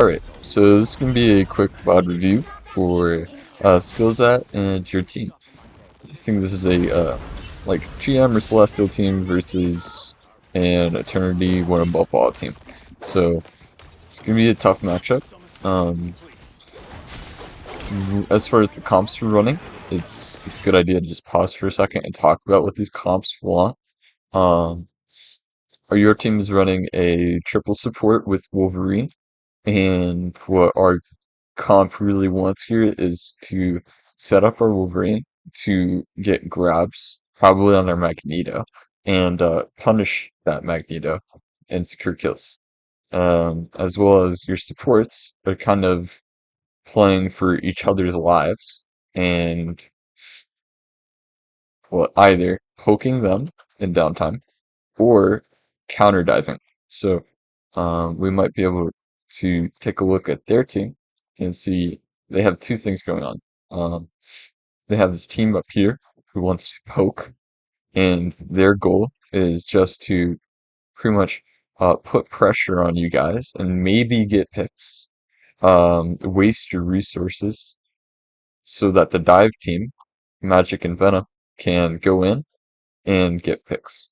Alright, so this can be a quick VOD review for Skillzat and your team. I think this is a like GM or Celestial team versus an Eternity One Above All team. So it's gonna be a tough matchup. Um, as far as the comps we're running, it's a good idea to just pause for a second and talk about what these comps want. Um, your team is running a triple support with Wolverine, and what our comp really wants here is to set up our Wolverine to get grabs, probably on their Magneto, and punish that Magneto and secure kills. As well as your supports are kind of playing for each other's lives and well, either poking them in downtime or counter diving. So we might be able to take a look at their team and see they have two things going on. Um, they have this team up here who wants to poke, and their goal is just to pretty much put pressure on you guys and maybe get picks, waste your resources so that the dive team, Magic and Venom, can go in and get picks.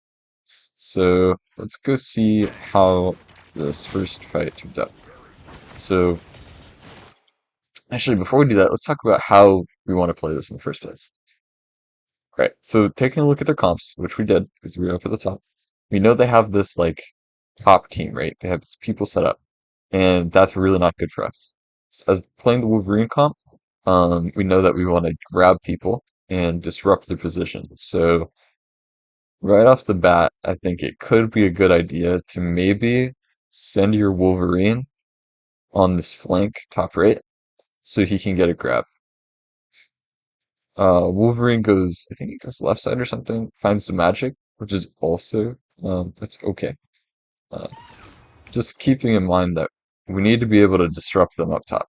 So let's go see how this first fight turns out. So actually, before we do that, let's talk about how we want to play this in the first place. Right. So taking a look at their comps, which we did because we were up at the top, we know they have this like top team, right? They have this people set up, and that's really not good for us. As playing the Wolverine comp, we know that we want to grab people and disrupt their position. So right off the bat, I think it could be a good idea to maybe send your Wolverine on this flank top right so he can get a grab. Wolverine goes, I think he goes left side or something, finds the magic, which is also, that's okay. Uh, just keeping in mind that we need to be able to disrupt them up top,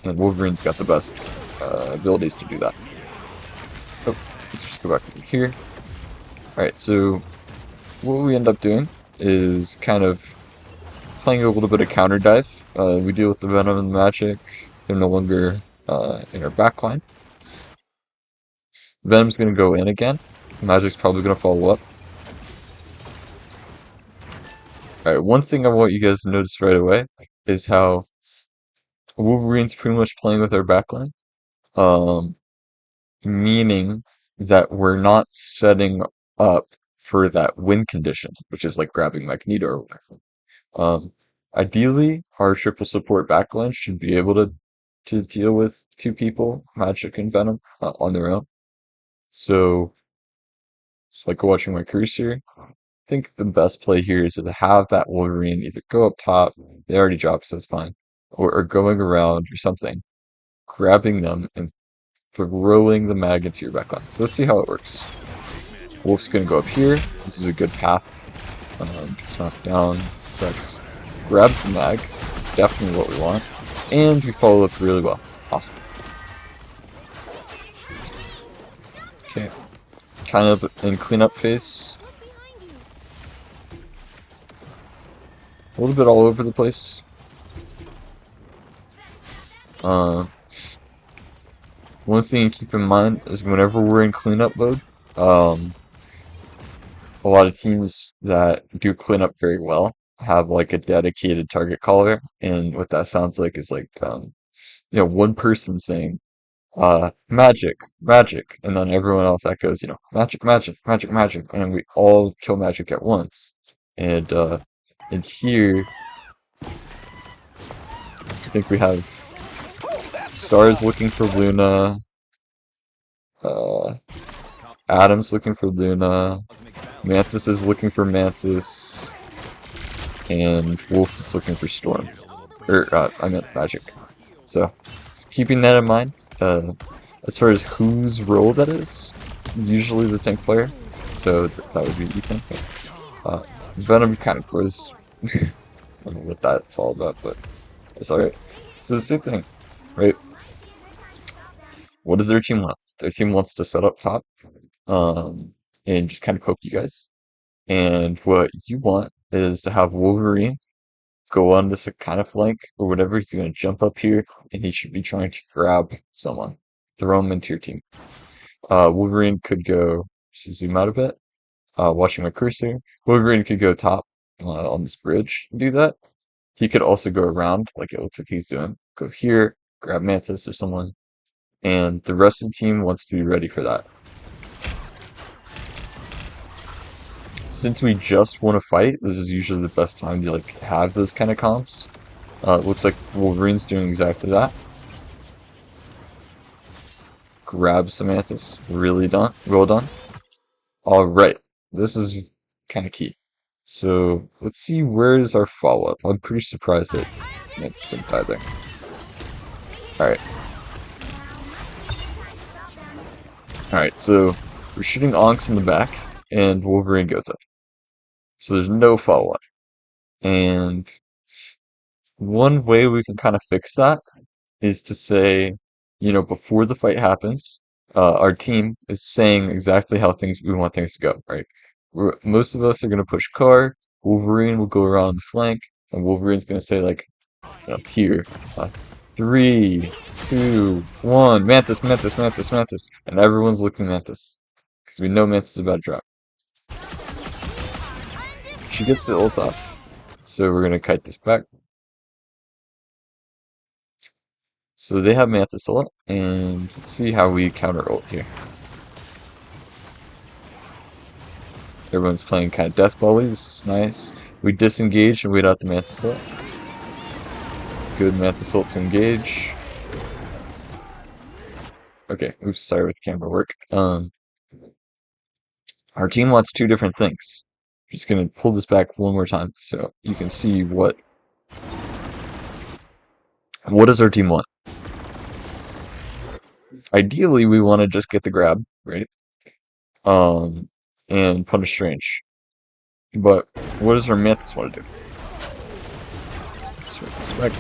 and Wolverine's got the best abilities to do that. Oh, let's just go back over here. Alright, so what we end up doing is kind of playing a little bit of counter dive. We deal with the Venom and the Magic. They're no longer in our backline. Venom's going to go in again. Magic's probably going to follow up. Alright, one thing I want you guys to notice right away is how Wolverine's pretty much playing with our backline. Um, Meaning that we're not setting up for that win condition, which is like grabbing Magneto or whatever. Um, Ideally, our triple support backline should be able to deal with two people, Magic and Venom, on their own. So, it's like watching my cursor. I think the best play here is to have that Wolverine either go up top, they already dropped, so it's fine, or going around or something, grabbing them and throwing the mag into your backline. So let's see how it works. Wolf's gonna go up here. This is a good path. Gets knocked down. Sucks. Grabs the mag. It's definitely what we want. And we follow up really well. Awesome. Okay. Kind of in cleanup phase. A little bit all over the place. Uh, One thing to keep in mind is whenever we're in cleanup mode, um, a lot of teams that do cleanup very well have like a dedicated target caller, and what that sounds like is like one person saying magic, magic, and then everyone else echoes, magic, magic, magic, magic, and we all kill magic at once. And here I think we have Stars looking for Luna, uh Adam's looking for Luna, Mantis is looking for Mantis, and Wolf is looking for Storm. Or I meant Magic. So just keeping that in mind, as far as whose role that is, usually the tank player. So that would be Ethan. Venom kind of was. I don't know what that's all about, but it's alright. So the same thing, right? What does their team want? Their team wants to set up top, um, and just kind of poke you guys. And what you want is to have Wolverine go on this kind of flank or whatever. He's gonna jump up here and he should be trying to grab someone, throw him into your team. Wolverine could go, just zoom out a bit, watching my cursor. Wolverine could go top on this bridge and do that. He could also go around, like it looks like he's doing. Go here, grab Mantis or someone, and the rest of the team wants to be ready for that. Since we just won a fight, this is usually the best time to like have those kind of comps. It looks like Wolverine's doing exactly that. Grab some Mantis. Really done. Well done. Alright. This is kind of key. So let's see, where is our follow-up? I'm pretty surprised that Mantis didn't die there. Alright. Alright, so we're shooting Onks in the back, and Wolverine goes up. So there's no follow-up. And one way we can kind of fix that is to say, before the fight happens, our team is saying exactly how we want things to go, right? Most of us are going to push car, Wolverine will go around the flank, and Wolverine's going to say, like, here, 3, 2, 1, Mantis, Mantis, Mantis, Mantis, and everyone's looking Mantis, because we know Mantis is about to drop. She gets the ult off, so we're going to kite this back. So they have Mantis ult, and let's see how we counter ult here. Everyone's playing kind of death volley. This is nice. We disengage and wait out the Mantis ult. Good Mantis ult to engage. Okay, oops, sorry with the camera work. Our team wants two different things. Just gonna pull this back one more time so you can see what does our team want. Ideally, we want to just get the grab, right? And punish Strange. But what does our Mantis want to do? Switch this back.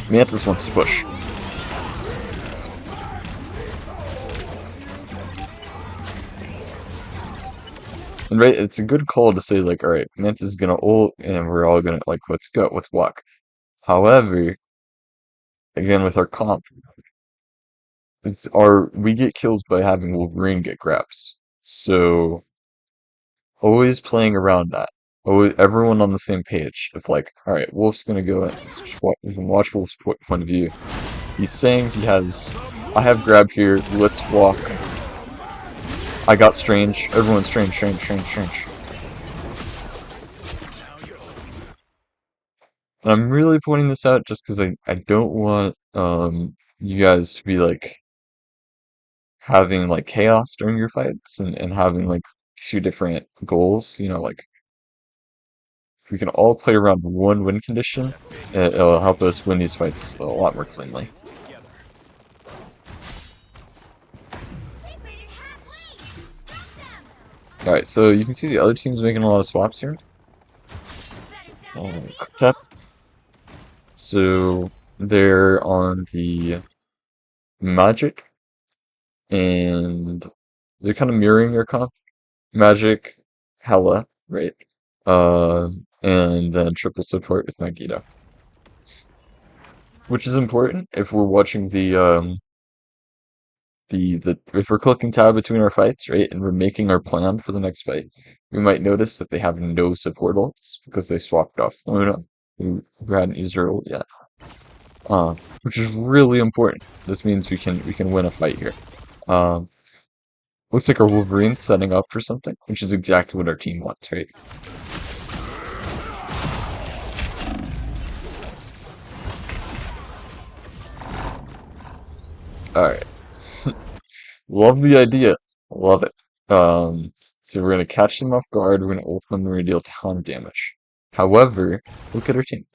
Mantis wants to push. And right, it's a good call to say like, alright, Mantis is gonna ult and we're all gonna like, let's go, let's walk. However, again with our comp, we get kills by having Wolverine get grabs. So always playing around that. Always, everyone on the same page. If like, alright, Wolf's gonna go in. We can watch Wolf's point of view. He's saying I have grab here, let's walk. I got Strange. Everyone's Strange, Strange, Strange, Strange. And I'm really pointing this out just because I don't want you guys to be like having like chaos during your fights and having like two different goals, like if we can all play around one win condition, it'll help us win these fights a lot more cleanly. Alright, so you can see the other team's making a lot of swaps here. Quick tap. So they're on the Magic, and they're kind of mirroring your comp. Magic, Hela, right? And then triple support with Magneto. Which is important if we're watching if we're clicking tab between our fights, right, and we're making our plan for the next fight, we might notice that they have no support ults because they swapped off Luna, who hadn't used her ult yet. Which is really important. This means we can win a fight here. Looks like our Wolverine's setting up for something, which is exactly what our team wants, right? Alright. Love the idea. Love it. So we're gonna catch them off guard, we're gonna ult them, we're gonna deal a ton of damage. However, look at our team.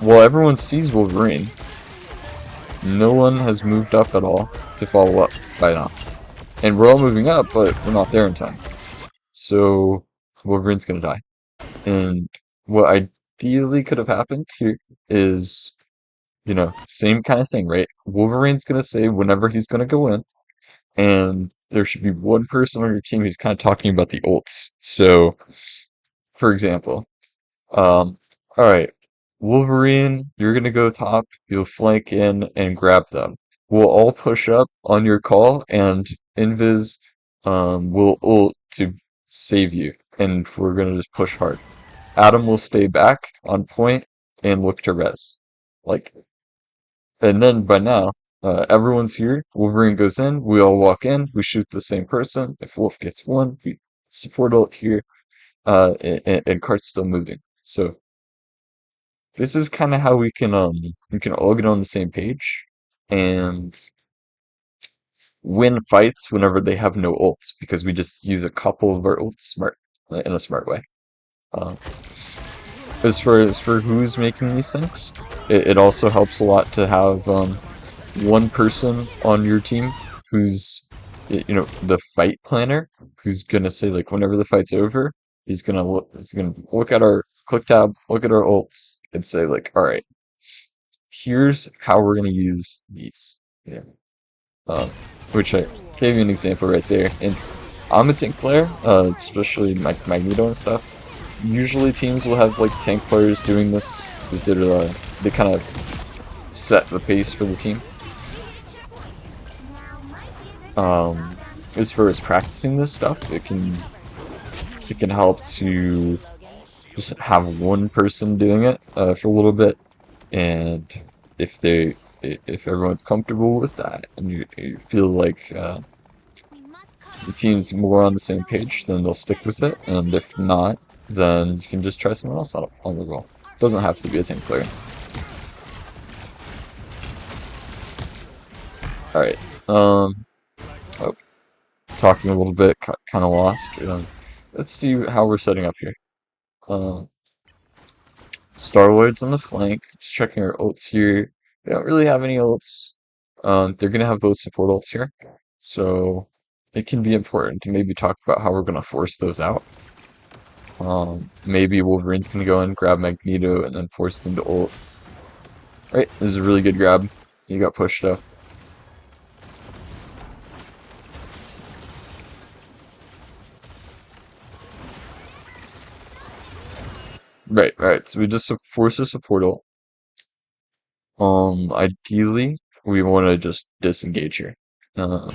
While everyone sees Wolverine, no one has moved up at all to follow up by now. And we're all moving up, but we're not there in time. So Wolverine's gonna die. And what ideally could have happened here is, same kind of thing, right? Wolverine's gonna say whenever he's gonna go in, and there should be one person on your team who's kind of talking about the ults. So for example, um, all right, Wolverine, you're gonna go top. You'll flank in and grab them. We'll all push up on your call, and Invis will ult to save you, and we're gonna just push hard. Adam will stay back on point and look to res. Like, and then by now, everyone's here. Wolverine goes in. We all walk in. We shoot the same person. If Wolf gets one, we support ult here. And cart's still moving. So this is kind of how we can all get on the same page and win fights whenever they have no ults because we just use a couple of our ults in a smart way. Uh, as for who's making these things, it also helps a lot to have one person on your team who's the fight planner who's gonna say like whenever the fight's over, he's gonna look at our click tab, look at our ults, and say like, all right, here's how we're gonna use these. Yeah. Um, which I gave you an example right there. And I'm a tank player, especially Magneto and stuff. Usually teams will have like tank players doing this because they kind of set the pace for the team. Um, as far as practicing this stuff, it can help to just have one person doing it for a little bit, and if they if everyone's comfortable with that and you feel like the team's more on the same page, then they'll stick with it, and if not, then you can just try someone else on the roll. Doesn't have to be a tank player. All right. Oh, talking a little bit, kind of lost. Let's see how we're setting up here. Uh, Star-Lord's on the flank. Just checking our ults here. We don't really have any ults. They're gonna have both support ults here, so it can be important to maybe talk about how we're gonna force those out. Maybe Wolverine's gonna go in, grab Magneto, and then force them to ult. Right, this is a really good grab. You got pushed up. Right, right. So we just force a support ult. Ideally, we want to just disengage here. Um,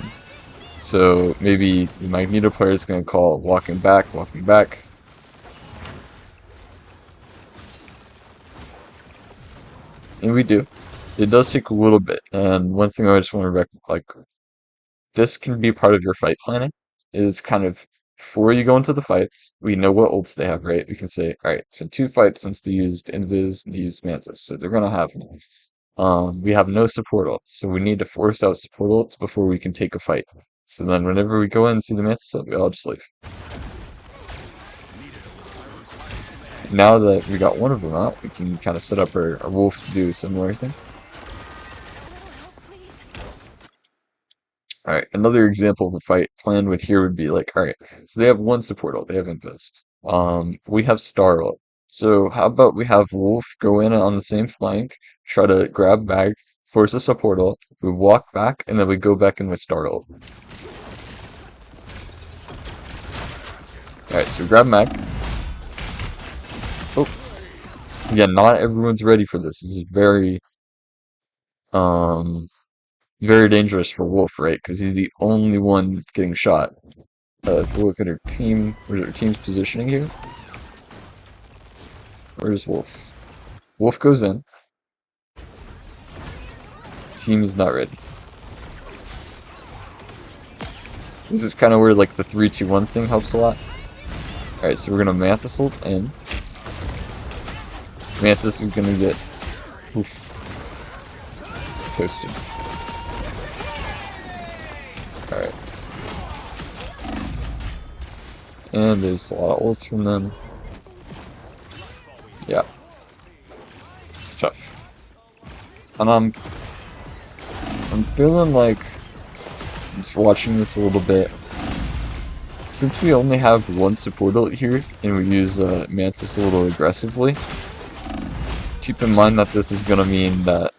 so maybe the Magneto player is gonna call walking back, walking back. And we do. It does take a little bit. And one thing I just want to this can be part of your fight planning, is kind of before you go into the fights, we know what ults they have, right? We can say, all right, it's been 2 fights since they used Invis and they used Mantis, so they're gonna have we have no support ults, so we need to force out support ults before we can take a fight. So then whenever we go in and see the Mantis ult, we all just leave. Now that we got one of them out, we can kind of set up our wolf to do a similar thing. Alright, another example of a fight plan would here would be like, alright, so they have one support ult, they have Invis. We have Star ult. So how about we have Wolf go in on the same flank, try to grab bag, force a support ult, we walk back, and then we go back in with Star ult. Alright, so we grab Mag. Oh, yeah, not everyone's ready for this. This is um, very dangerous for Wolf, right? Because he's the only one getting shot. If we look at our team, where's our team's positioning here? Where's Wolf? Wolf goes in. Team is not ready. This is kind of where like the 3-2-1 thing helps a lot. Alright, so we're gonna Mantis ult in. Mantis is gonna get toasted. Alright. And there's a lot of ults from them. Yeah. It's tough. And I'm feeling like just watching this a little bit. Since we only have one support ult here, and we use Mantis a little aggressively, keep in mind that this is gonna mean that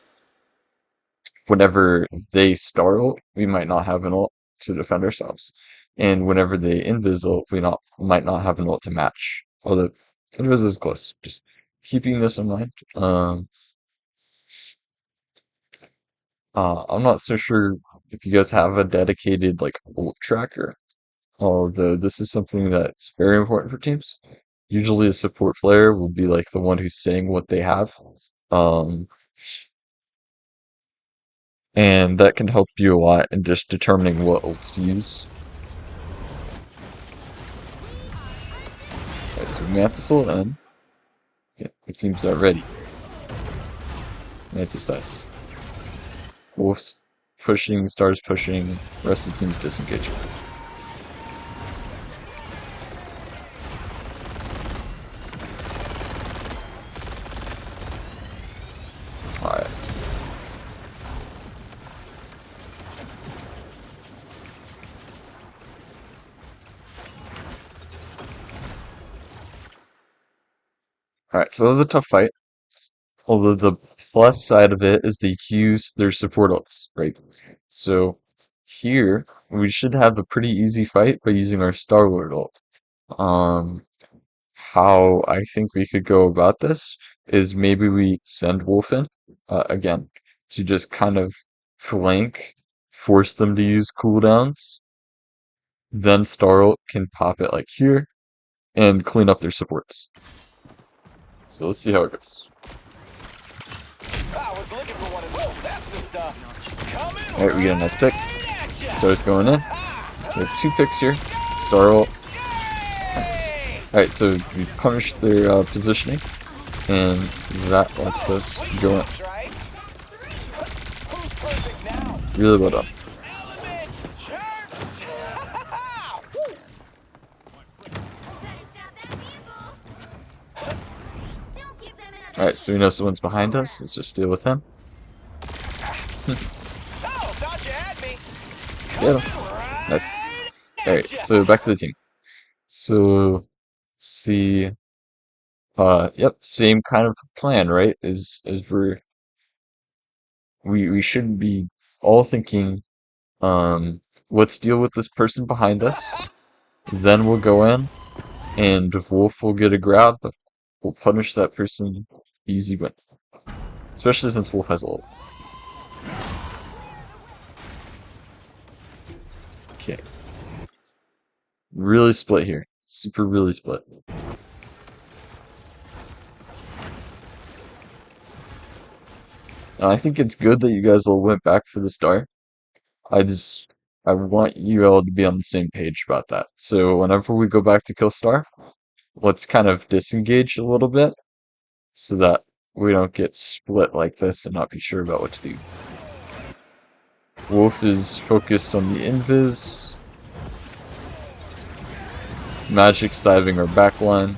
whenever they star ult, we might not have an ult to defend ourselves. And whenever they invis ult, we might not have an ult to match. Although Invis is close. Just keeping this in mind. I'm not so sure if you guys have a dedicated like ult tracker, although this is something that's very important for teams. Usually a support player will be like the one who's saying what they have. Um, and that can help you a lot in just determining what ults to use. Alright, so Mantis will end. Yeah, it seems they're ready. Mantis dies. Wolf's pushing, Stars pushing, rest of the team's disengaging. Alright. Alright, so that was a tough fight. Although the plus side of it is they use their support ults, right? So here we should have a pretty easy fight by using our Star-Lord ult. Um, how I think we could go about this is maybe we send Wolf in again to just kind of flank, force them to use cooldowns. Then Star ult can pop it like here and clean up their supports. So let's see how it goes. Alright, we get a nice pick. Star's going in. We have 2 picks here. Star ult. Nice. Alright, so we punished their positioning, and that lets us go in. Really well done. Alright, so we know someone's behind us. Let's just deal with him. Get him. Nice. Alright, so back to the team. So, let's see. Yep, same kind of plan, right? As we shouldn't be all thinking, let's deal with this person behind us. Then we'll go in, and Wolf will get a grab. We'll punish that person. Easy win. Especially since Wolf has ult. Okay. Really split here. Super really split. I think it's good that you guys all went back for the star. I want you all to be on the same page about that. So whenever we go back to kill star, let's kind of disengage a little bit so that we don't get split like this and not be sure about what to do. Wolf is focused on the invis. Magic's diving our backline.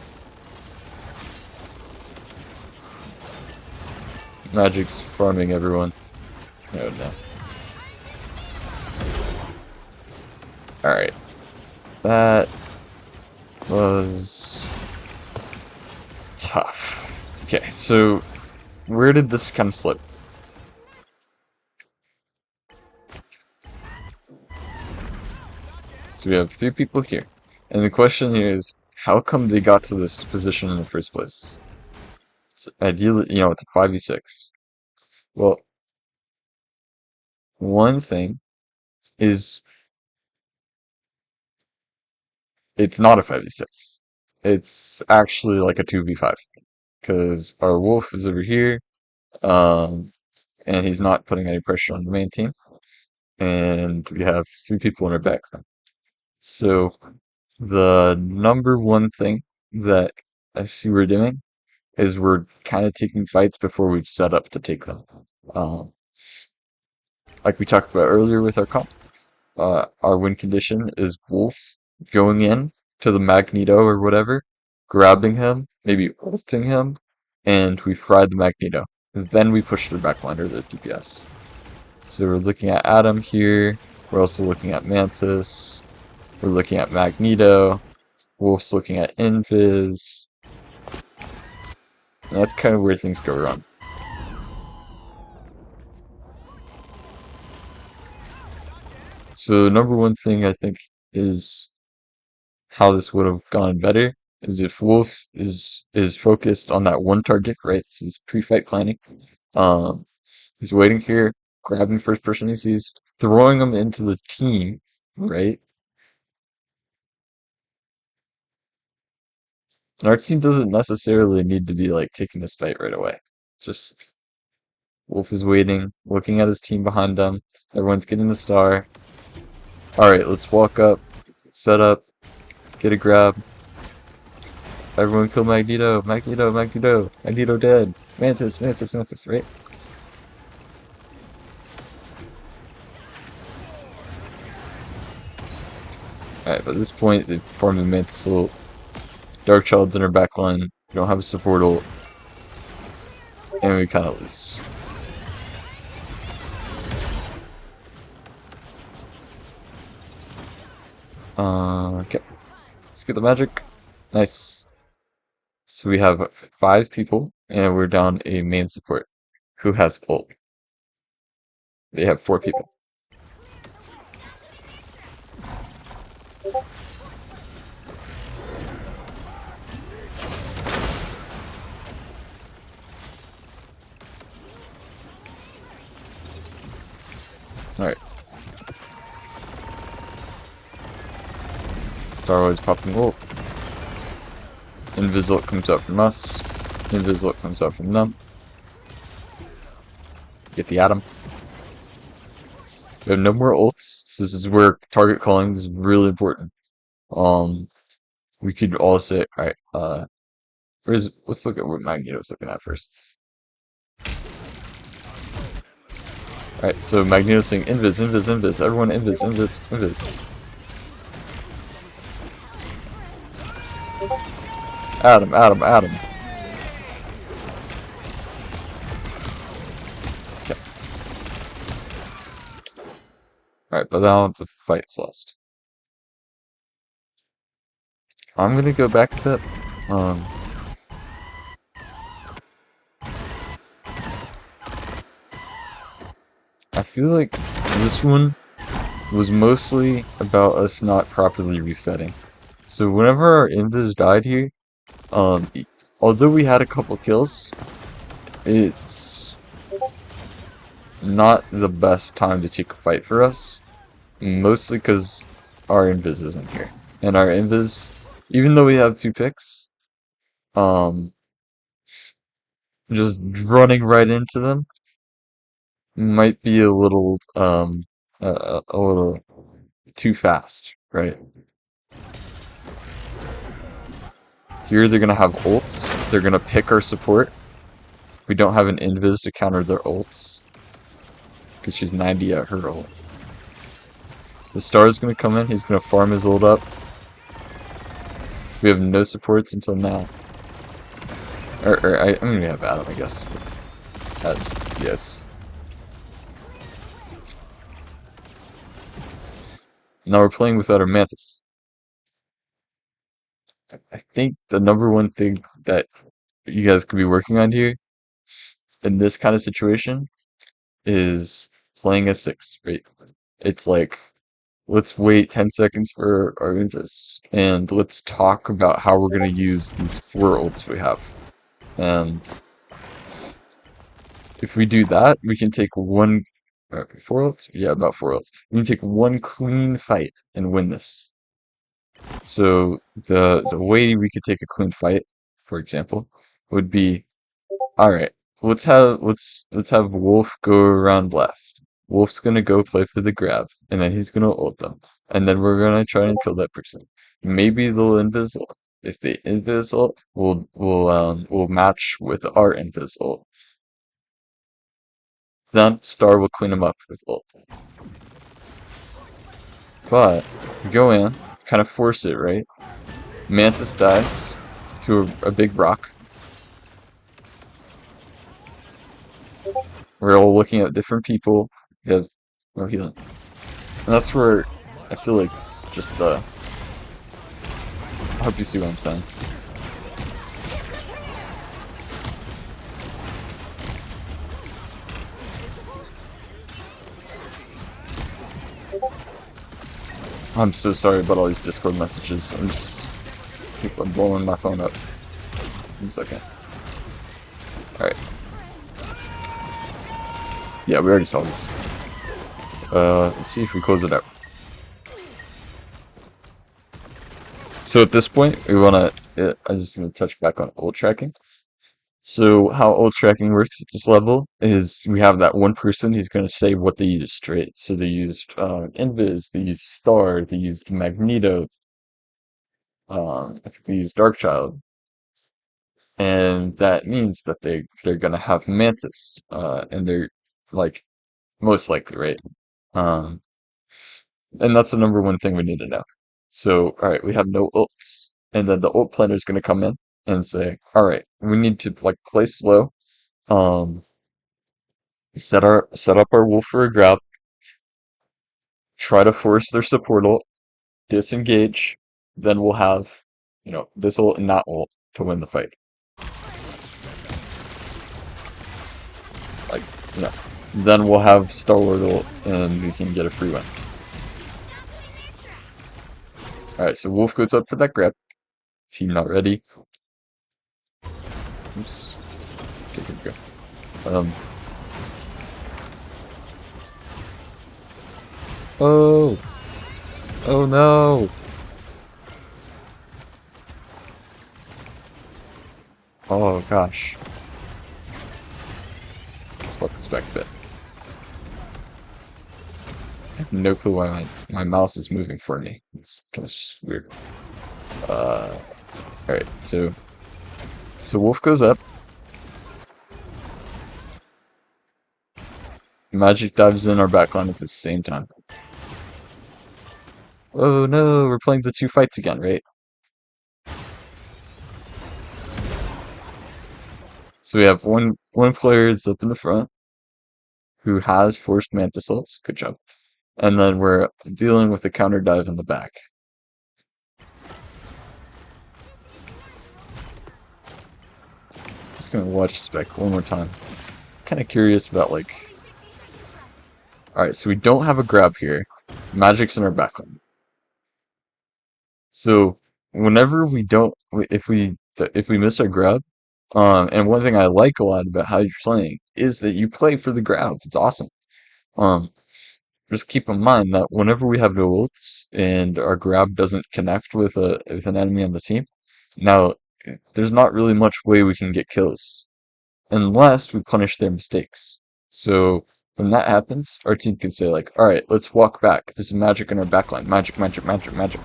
Magic's farming everyone. Oh no. Alright. That was tough. Okay, so where did this kind of slip? So we have 3 people here. And the question here is, how come they got to this position in the first place? It's ideally, it's a 5v6. Well, one thing is it's not a 5v6. It's actually like a 2v5. Because our wolf is over here, and he's not putting any pressure on the main team. And we have 3 people in our backline. So the number one thing that I see we're doing is we're kind of taking fights before we've set up to take them. Um, like we talked about earlier with our comp, our win condition is Wolf going in to the Magneto or whatever, grabbing him, maybe ulting him, and we fry the Magneto. Then we push their backline or the DPS. So we're looking at Adam here. We're also looking at Mantis. We're looking at Magneto. Wolf's looking at Invis. And that's kind of where things go wrong. So number one thing I think is how this would have gone better is if Wolf is focused on that one target, right? This is pre-fight planning. Um, he's waiting here, grabbing first person he sees, throwing them into the team, right? And our team doesn't necessarily need to be like taking this fight right away. Just Wolf is waiting, looking at his team behind them. Everyone's getting the star. Alright, let's walk up, set up, get a grab. Everyone kill Magneto, Magneto, Magneto, Magneto dead. Mantis, Mantis, Mantis, right? Alright, but at this point, they've formed the Mantis ult. Darkchild's in our back line. We don't have a support ult. And we kind of lose. Okay. Let's get the magic. Nice. So we have 5 people, and we're down a main support who has ult. They have 4 people. Alright. Star-Lord's popping ult. Invis-ult comes out from us. Invis-ult comes out from them. Get the Atom. We have no more ults, so this is where target calling is really important. We could also, alright, let's look at what Magneto's looking at first. Alright, so Magneto's saying invis, invis, invis, everyone invis, invis, invis. Atom, Atom, Atom. Okay. Alright, but now the fight's lost. I'm gonna go back a bit. I feel like this one was mostly about us not properly resetting. So whenever our invis died here, although we had a couple kills, it's not the best time to take a fight for us. Mostly because our invis isn't here. And our invis, even though we have 2 picks, just running right into them might be a little too fast, right? Here they're gonna have ults. They're gonna pick our support. We don't have an invis to counter their ults because she's 90 at her ult. The Star's gonna come in. He's gonna farm his ult up. We have no supports until now. I mean we have Atom, I guess. Yes. Now we're playing without our Mantis. I think the number one thing that you guys could be working on here in this kind of situation is playing a 6, right? It's like, let's wait 10 seconds for our invis, and let's talk about how we're going to use these 4 ults we have. And if we do that, we can take 4 ults? Yeah, about 4 ults. We can take 1 clean fight and win this. So the way we could take a clean fight, for example, would be, alright, let's have Wolf go around left. Wolf's gonna go play for the grab, and then he's gonna ult them. And then we're gonna try and kill that person. Maybe they'll invis ult. If they invis ult, we'll match with our invis ult. Then Star will clean them up with ult. But we go in, kind of force it, right? Mantis dies to a big rock. We're all looking at different people. We have no healing. And that's where I feel like it's just the... I hope you see what I'm saying. I'm so sorry about all these Discord messages. I'm just People are blowing my phone up. 1 second. Alright. Yeah, we already saw this. Let's see if we close it out. So at this point, we wanna, I'm just gonna touch back on ult tracking. So how ult tracking works at this level is we have that one person who's gonna say what they used, right? So they used Invis, they used Star, they used Magneto, I think they used Darkchild, and that means that they're gonna have Mantis, and they're like most likely, right? Um, and that's the number one thing we need to know. So, all right, we have no ults, and then the ult planner is gonna come in and say, all right, we need to like play slow, um, set up our wolf for a grab, try to force their support ult, disengage, then we'll have, this ult and that ult to win the fight. Like, you know, then we'll have Star-Lord ult and we can get a free win. Alright, so Wolf goes up for that grab. Team not ready. Oops. Okay, here we go. Oh! Oh no! Oh gosh. Fuck this back bit. I have no clue why my mouse is moving for me. It's kind of weird. Alright, so Wolf goes up. Magic dives in our backline at the same time. Oh no, we're playing the two fights again, right? So we have one player that's up in the front who has forced Mantis ults. Good job. And then we're dealing with the counter dive in the back. Just gonna watch Spec one more time. Kind of curious about like. Alright, so we don't have a grab here. Magic's in our backline. So whenever we don't, if we miss our grab, and one thing I like a lot about how you're playing is that you play for the grab. It's awesome. Um, just keep in mind that whenever we have no ults and our grab doesn't connect with an enemy on the team, now there's not really much way we can get kills unless we punish their mistakes. So when that happens, our team can say like, all right, let's walk back. There's magic in our backline. Magic, magic, magic, magic.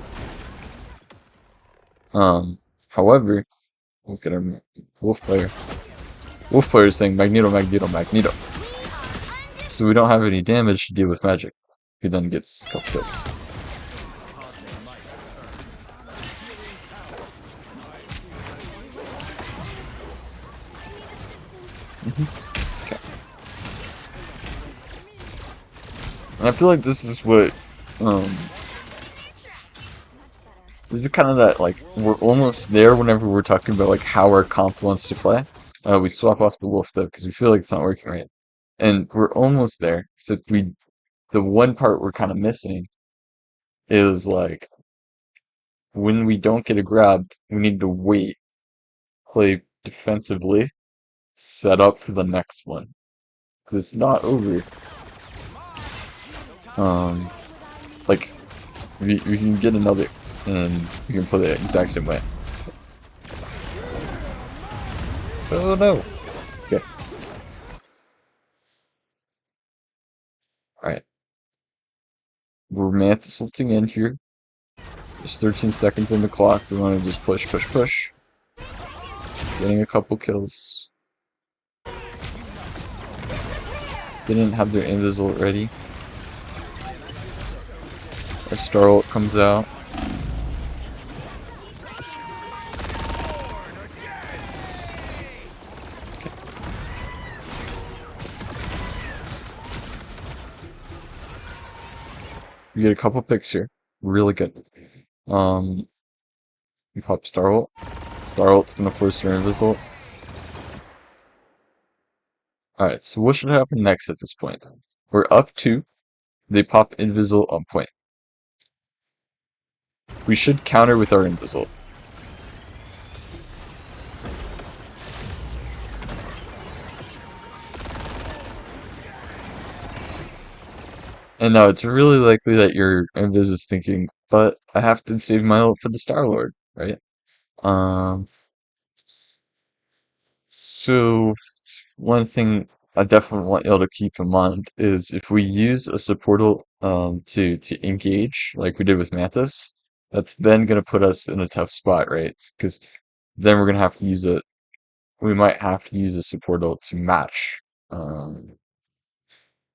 However, look at our wolf player. Wolf player is saying Magneto, Magneto, Magneto. So we don't have any damage to deal with magic. He then gets a couple kills. Okay. And I feel like this is what, this is kind of that, like, we're almost there whenever we're talking about, like, how our comp wants to play. We swap off the wolf, though, because we feel like it's not working right. And we're almost there, except the one part we're kind of missing is, like, when we don't get a grab, we need to wait, play defensively, set up for the next one. Because it's not over. Like, we can get another, and we can play the exact same way. Oh no! Okay. Alright. We're Mantis ulting in here. There's 13 seconds on the clock. We want to just push, push, push. Getting a couple kills. Didn't have their invis ult ready. Our star ult comes out. Okay. We get a couple picks here. Really good. We pop star ult. Star ult's gonna force their invis ult. Alright, so what should happen next at this point? We're up 2. They pop invis ult on point. We should counter with our invis ult. And now it's really likely that your Invis is thinking, but I have to save my ult for the Star-Lord, right? Um, so one thing I definitely want y'all to keep in mind is if we use a support ult to engage like we did with Mantis, that's then gonna put us in a tough spot, right? Because then we're gonna have to use we might have to use a support ult to match um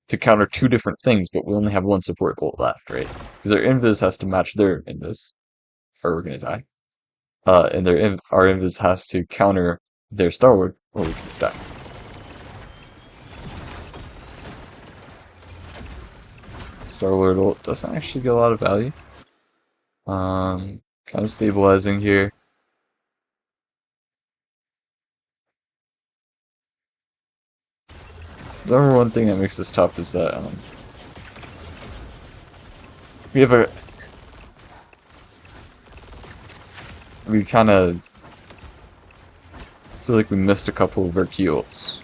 to counter two different things, but we only have one support ult left, right? Because our Invis has to match their Invis, or we're gonna die. And our Invis has to counter their Star-Lord, or we can die. Star-Lord ult doesn't actually get a lot of value. Kind of stabilizing here. The number one thing that makes this tough is that we have we kind of feel like we missed a couple of our key ults.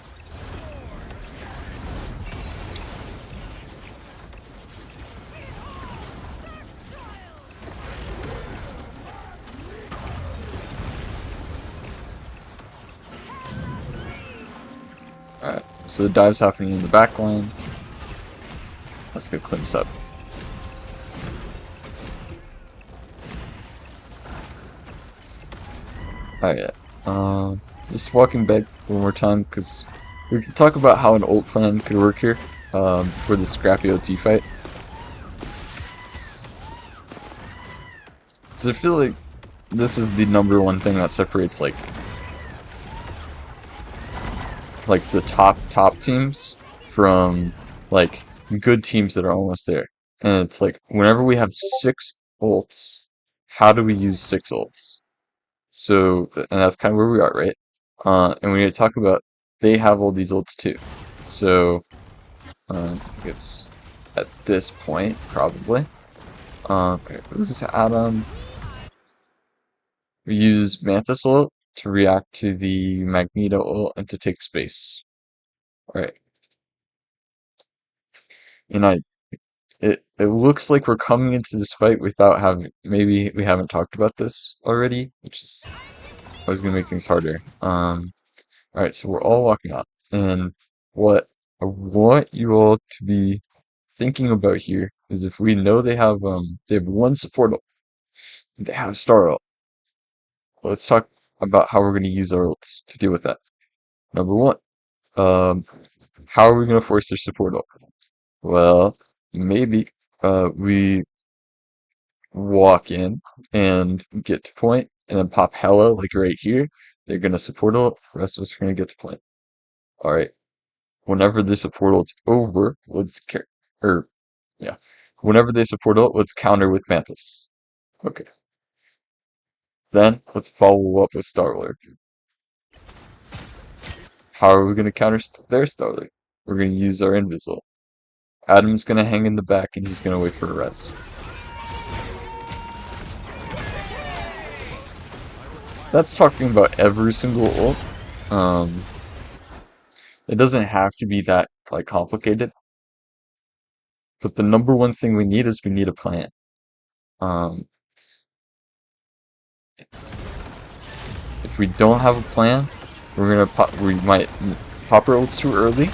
Alright, so the dive's happening in the back line. Let's get clean this up. Alright, just walking back one more time because we can talk about how an ult plan could work here for the scrappy OT fight. So I feel like this is the number one thing that separates like the top teams from like good teams that are almost there. And it's like whenever we have 6 ults, how do we use 6 ults? So, and that's kind of where we are, right? And we need to talk about they have all these ults too. So, I think it's at this point probably. Okay, this is Adam. We use Mantis ult to react to the Magneto ult and to take space. Alright. And it looks like we're coming into this fight without having, maybe we haven't talked about this already, which is always gonna make things harder. Alright, so we're all walking up, and what I want you all to be thinking about here is if we know they have one support ult, they have star ult. Let's talk about how we're gonna use our ults to deal with that. Number one, how are we gonna force their support ult? Well, maybe we walk in and get to point and then pop Hella like right here. They're gonna support ult, the rest of us are gonna get to point. Alright. Whenever the support ult's over, yeah. Whenever they support ult, let's counter with Mantis. Okay. Then let's follow up with Star-Lord. How are we gonna counter their Star-Lord? We're gonna use our Invis ult. Adam's gonna hang in the back and he's gonna wait for a res. That's talking about every single ult. It doesn't have to be that like complicated. But the number one thing we need is we need a plan. Um, if we don't have a plan, we might pop our ults too early,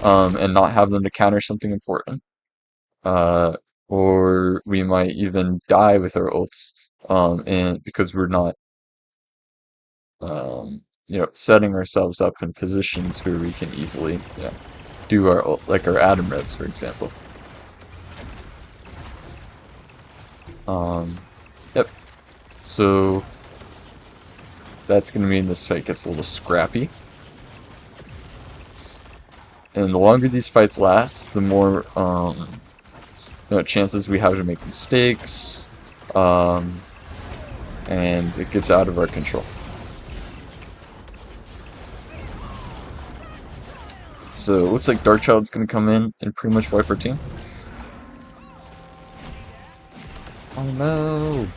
and not have them to counter something important. Or we might even die with our ults, and because we're not, setting ourselves up in positions where we can easily, do like our Atom res, for example. Yep. So that's gonna mean this fight gets a little scrappy. And the longer these fights last, the more chances we have to make mistakes, and it gets out of our control. So it looks like Darkchild's gonna come in and pretty much wipe our team. Oh no!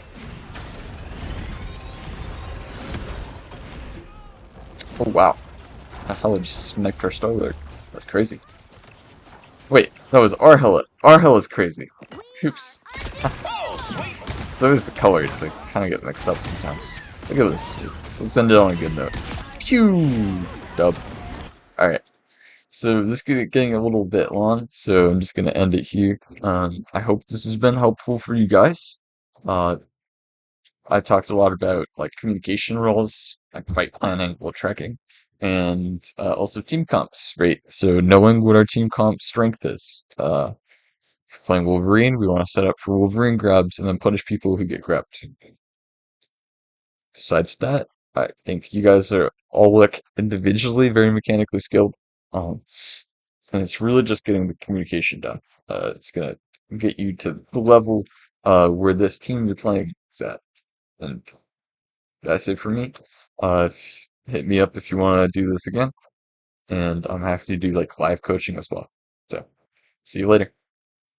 Oh wow! The hell just sniped our Star-Lord. That's crazy. Wait, that was Arhella. Arhella's crazy. Oops. So is the colors. They kind of get mixed up sometimes. Look at this. Let's end it on a good note. Pew! Dub. Alright. So this is getting a little bit long, so I'm just gonna end it here. I hope this has been helpful for you guys. Uh, I talked a lot about like communication roles, like fight planning, goal tracking, and also team comps, right? So knowing what our team comp strength is. Playing Wolverine, we want to set up for Wolverine grabs and then punish people who get grabbed. Besides that, I think you guys are all like individually very mechanically skilled. Um, and it's really just getting the communication done. It's gonna get you to the level where this team you're playing is at. And that's it for me. Uh, hit me up if you want to do this again, and I'm happy to do like live coaching as well. So, see you later.